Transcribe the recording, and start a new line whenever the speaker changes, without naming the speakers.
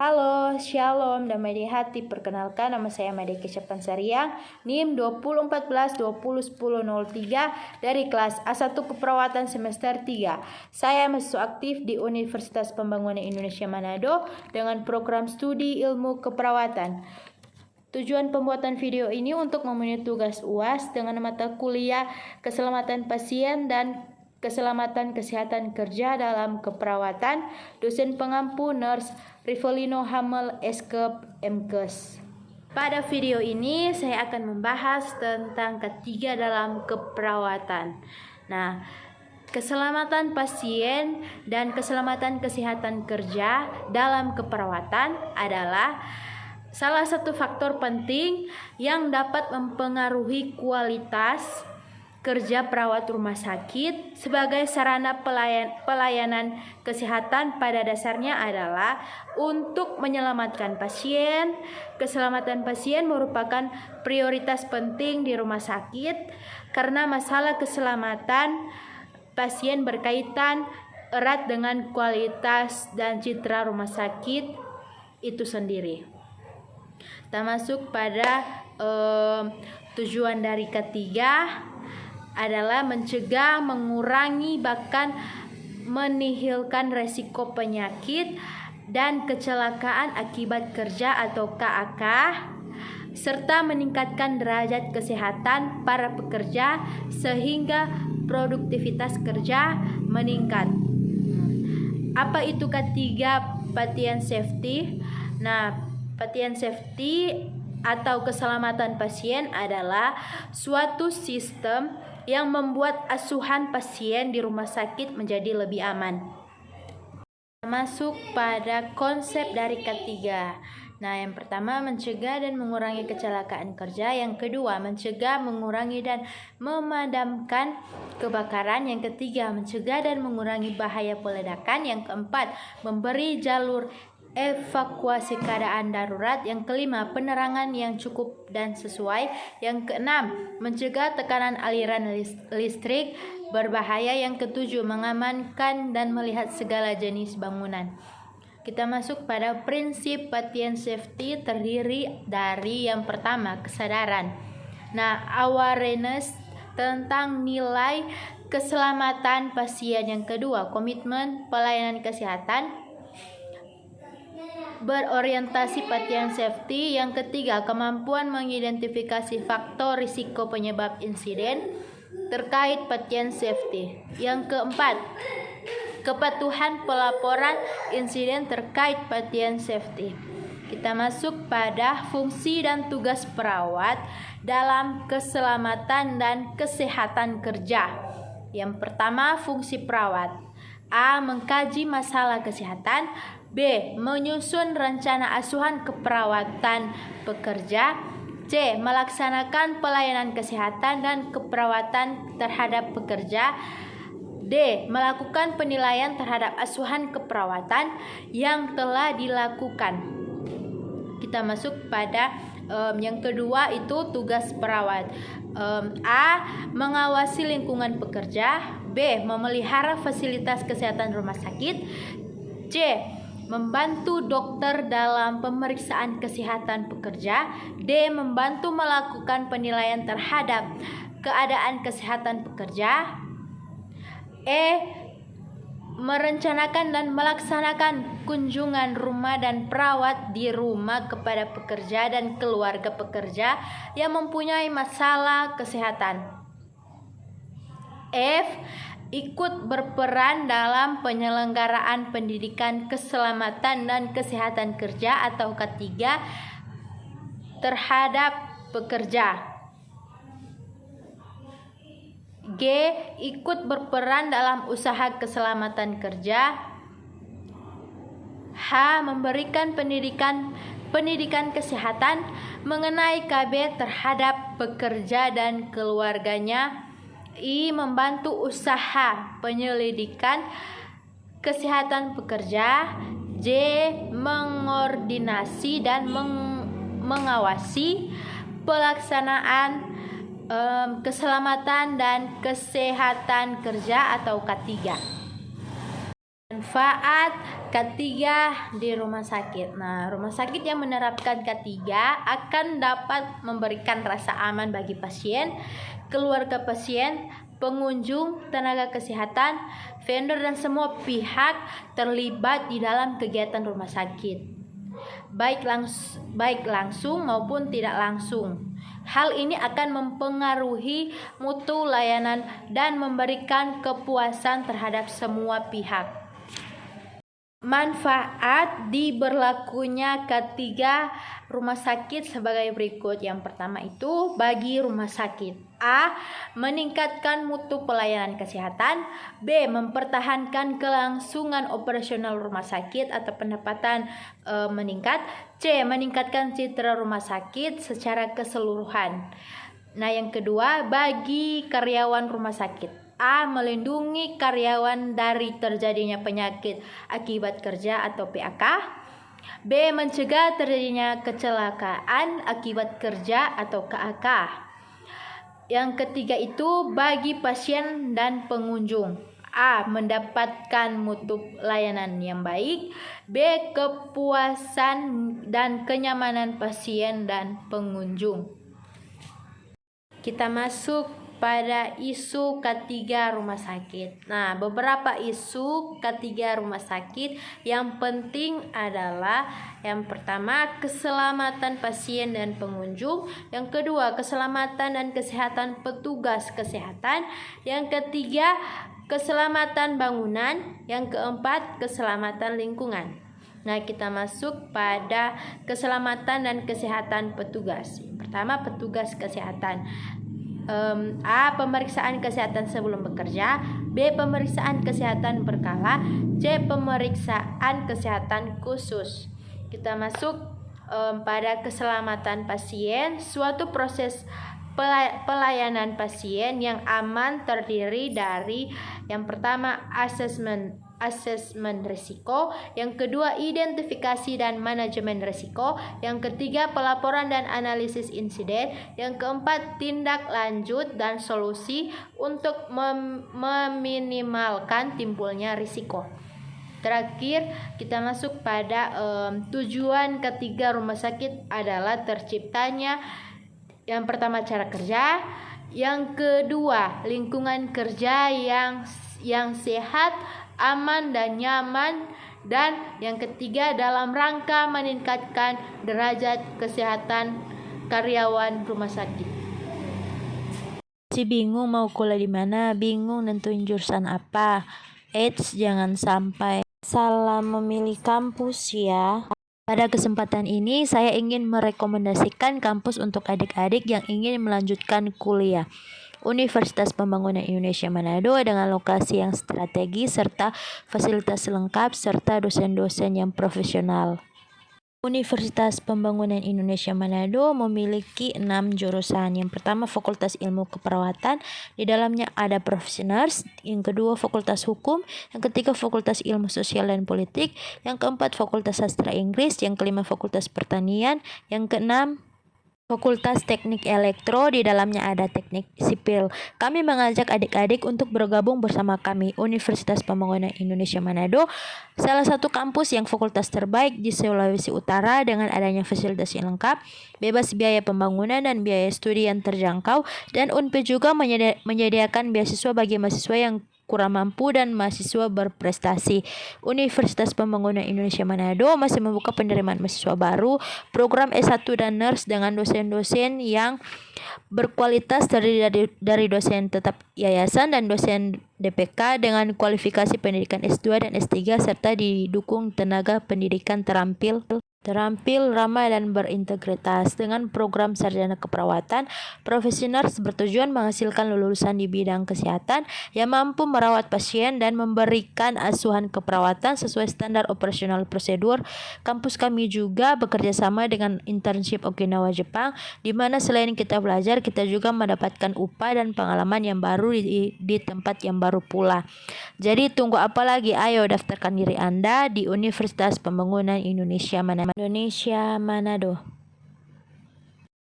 Halo, Shalom, damai di hati. Perkenalkan, nama saya Made Kesha Pansariang, NIM 2014-2010-03 dari kelas A1 Keperawatan semester 3. Saya mahasiswa aktif di Universitas Pembangunan Indonesia Manado dengan program studi ilmu keperawatan. Tujuan pembuatan video ini untuk memenuhi tugas UAS dengan mata kuliah keselamatan pasien dan keselamatan kesehatan kerja dalam keperawatan, dosen pengampu Nurse Rivolino Hamel Eskep MKes. Pada video ini saya akan membahas tentang ketiga dalam keperawatan. Nah, keselamatan pasien dan keselamatan kesehatan kerja dalam keperawatan adalah salah satu faktor penting yang dapat mempengaruhi kualitas kerja perawat rumah sakit. Sebagai sarana pelayanan kesehatan pada dasarnya adalah untuk menyelamatkan pasien. Keselamatan pasien merupakan prioritas penting di rumah sakit karena masalah keselamatan pasien berkaitan erat dengan kualitas dan citra rumah sakit itu sendiri. Kita masuk pada tujuan dari ketiga adalah mencegah, mengurangi, bahkan menihilkan resiko penyakit dan kecelakaan akibat kerja atau KAK, serta meningkatkan derajat kesehatan para pekerja sehingga produktivitas kerja meningkat. Apa itu ketiga patient safety? Nah, patient safety atau keselamatan pasien adalah suatu sistem yang membuat asuhan pasien di rumah sakit menjadi lebih aman. Masuk pada konsep dari ketiga. Nah, yang pertama mencegah dan mengurangi kecelakaan kerja, yang kedua mencegah, mengurangi dan memadamkan kebakaran, yang ketiga mencegah dan mengurangi bahaya peledakan, yang keempat memberi jalur evakuasi keadaan darurat, yang kelima penerangan yang cukup dan sesuai, yang keenam mencegah tekanan aliran listrik berbahaya, yang ketujuh mengamankan dan melihat segala jenis bangunan. Kita masuk pada prinsip patient safety, terdiri dari yang pertama kesadaran. Nah, awareness tentang nilai keselamatan pasien, yang kedua komitmen pelayanan kesehatan berorientasi patient safety, yang ketiga kemampuan mengidentifikasi faktor risiko penyebab insiden terkait patient safety, yang keempat kepatuhan pelaporan insiden terkait patient safety. Kita masuk pada fungsi dan tugas perawat dalam keselamatan dan kesehatan kerja. Yang pertama, fungsi perawat. A. Mengkaji masalah kesehatan. B. Menyusun rencana asuhan keperawatan pekerja. C. Melaksanakan pelayanan kesehatan dan keperawatan terhadap pekerja. D. Melakukan penilaian terhadap asuhan keperawatan yang telah dilakukan. Kita masuk pada yang kedua, itu tugas perawat. A. Mengawasi lingkungan pekerja. B. Memelihara fasilitas kesehatan rumah sakit. C. Membantu dokter dalam pemeriksaan kesehatan pekerja. D. Membantu melakukan penilaian terhadap keadaan kesehatan pekerja. E. Merencanakan dan melaksanakan kunjungan rumah dan perawat di rumah kepada pekerja dan keluarga pekerja yang mempunyai masalah kesehatan. F. Ikut berperan dalam penyelenggaraan pendidikan keselamatan dan kesehatan kerja atau K3 terhadap pekerja. G. Ikut berperan dalam usaha keselamatan kerja. H. Memberikan pendidikan kesehatan mengenai KB terhadap pekerja dan keluarganya. I. Membantu usaha penyelidikan kesehatan pekerja. J. Mengordinasi dan mengawasi pelaksanaan keselamatan dan kesehatan kerja atau K3. Manfaat K3 di rumah sakit. Nah, rumah sakit yang menerapkan K3 akan dapat memberikan rasa aman bagi pasien, keluarga pasien, pengunjung, tenaga kesehatan, vendor dan semua pihak terlibat di dalam kegiatan rumah sakit, baik langsung maupun tidak langsung. Hal ini akan mempengaruhi mutu layanan dan memberikan kepuasan terhadap semua pihak. Manfaat diberlakunya K3 rumah sakit sebagai berikut. Yang pertama itu bagi rumah sakit. A. Meningkatkan mutu pelayanan kesehatan. B. Mempertahankan kelangsungan operasional rumah sakit atau pendapatan meningkat. C. Meningkatkan citra rumah sakit secara keseluruhan. Nah, yang kedua bagi karyawan rumah sakit. A. Melindungi karyawan dari terjadinya penyakit akibat kerja atau PHK. B. Mencegah terjadinya kecelakaan akibat kerja atau KAK. Yang ketiga itu bagi pasien dan pengunjung. A. Mendapatkan mutu layanan yang baik. B. Kepuasan dan kenyamanan pasien dan pengunjung. Kita masuk pada isu K3 rumah sakit. Nah, beberapa isu K3 rumah sakit yang penting adalah yang pertama keselamatan pasien dan pengunjung, yang kedua keselamatan dan kesehatan petugas kesehatan, yang ketiga keselamatan bangunan, yang keempat keselamatan lingkungan. Nah, kita masuk pada keselamatan dan kesehatan petugas. Pertama, petugas kesehatan. A. Pemeriksaan kesehatan sebelum bekerja. B. Pemeriksaan kesehatan berkala. C. Pemeriksaan kesehatan khusus. Kita masuk pada keselamatan pasien. Suatu proses pelayanan pasien yang aman terdiri dari yang pertama asesmen risiko, yang kedua identifikasi dan manajemen risiko, yang ketiga pelaporan dan analisis insiden, yang keempat tindak lanjut dan solusi untuk meminimalkan timbulnya risiko. Terakhir, kita masuk pada tujuan ketiga rumah sakit adalah terciptanya yang pertama cara kerja, yang kedua lingkungan kerja yang sehat, aman dan nyaman, dan yang ketiga dalam rangka meningkatkan derajat kesehatan karyawan rumah sakit.
Si bingung mau kuliah di mana, bingung nentuin jurusan apa. Eits, jangan sampai salah memilih kampus ya. Pada kesempatan ini saya ingin merekomendasikan kampus untuk adik-adik yang ingin melanjutkan kuliah. Universitas Pembangunan Indonesia Manado dengan lokasi yang strategis serta fasilitas lengkap serta dosen-dosen yang profesional. Universitas Pembangunan Indonesia Manado memiliki 6 jurusan. Yang pertama Fakultas Ilmu Keperawatan, di dalamnya ada Profesioners. Yang kedua Fakultas Hukum, yang ketiga Fakultas Ilmu Sosial dan Politik, yang keempat Fakultas Sastra Inggris, yang kelima Fakultas Pertanian, yang keenam Fakultas Teknik Elektro, di dalamnya ada Teknik Sipil. Kami mengajak adik-adik untuk bergabung bersama kami. Universitas Pembangunan Indonesia Manado, salah satu kampus yang fakultas terbaik di Sulawesi Utara dengan adanya fasilitas yang lengkap, bebas biaya pembangunan dan biaya studi yang terjangkau, dan UNPI juga menyediakan beasiswa bagi mahasiswa yang kurang mampu dan mahasiswa berprestasi. Universitas Pembangunan Indonesia Manado masih membuka penerimaan mahasiswa baru, program S1 dan nurse dengan dosen-dosen yang berkualitas dari dosen tetap yayasan dan dosen DPK dengan kualifikasi pendidikan S2 dan S3 serta didukung tenaga pendidikan terampil, ramah dan berintegritas. Dengan program sarjana keperawatan, Profesioners bertujuan menghasilkan lulusan di bidang kesehatan yang mampu merawat pasien dan memberikan asuhan keperawatan sesuai standar operasional prosedur. Kampus kami juga bekerja sama dengan Internship Okinawa Jepang, di mana selain kita belajar, kita juga mendapatkan upah dan pengalaman yang baru di tempat yang baru pula. Jadi tunggu apa lagi? Ayo daftarkan diri Anda di Universitas Pembangunan Indonesia Manado.